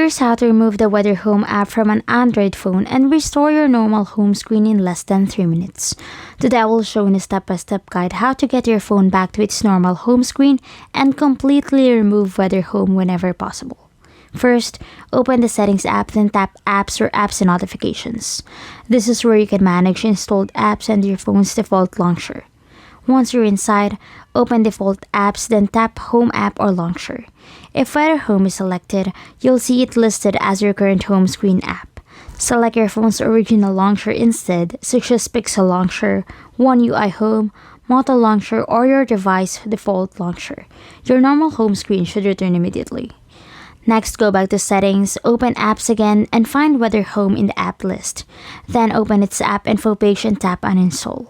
Here's how to remove the Weather Home app from an Android phone and restore your normal home screen in less than 3 minutes. Today I will show you a step-by-step guide how to get your phone back to its normal home screen and completely remove Weather Home whenever possible. First, open the Settings app, then tap Apps or Apps and Notifications. This is where you can manage installed apps and your phone's default launcher. Once you're inside, open Default Apps, then tap Home app or Launcher. If Weather Home is selected, you'll see it listed as your current home screen app. Select your phone's original launcher instead, such as Pixel Launcher, One UI Home, Moto Launcher, or your device default launcher. Your normal home screen should return immediately. Next, go back to Settings, open Apps again, and find Weather Home in the app list. Then open its app info page and tap Uninstall.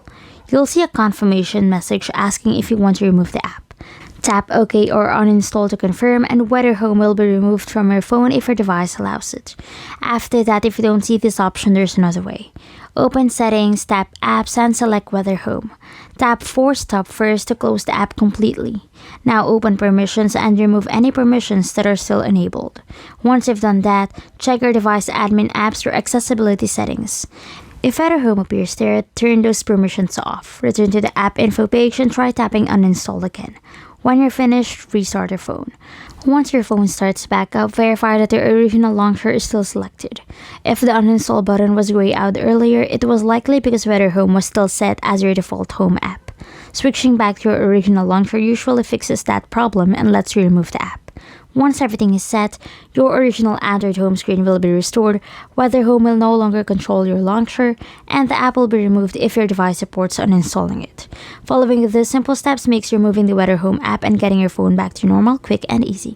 You'll see a confirmation message asking if you want to remove the app. Tap OK or Uninstall to confirm, and Weather Home will be removed from your phone if your device allows it. After that, if you don't see this option, there's another way. Open Settings, tap Apps, and select Weather Home. Tap Force Stop first to close the app completely. Now open Permissions and remove any permissions that are still enabled. Once you've done that, check your device admin apps or accessibility settings. If Weather Home appears there, turn those permissions off. Return to the app info page and try tapping Uninstall again. When you're finished, restart your phone. Once your phone starts back up, verify that your original launcher is still selected. If the uninstall button was grayed out earlier, it was likely because Weather Home was still set as your default home app. Switching back to your original launcher usually fixes that problem and lets you remove the app. Once everything is set, your original Android home screen will be restored, Weather Home will no longer control your launcher, and the app will be removed if your device supports uninstalling it. Following these simple steps makes removing the Weather Home app and getting your phone back to normal quick and easy.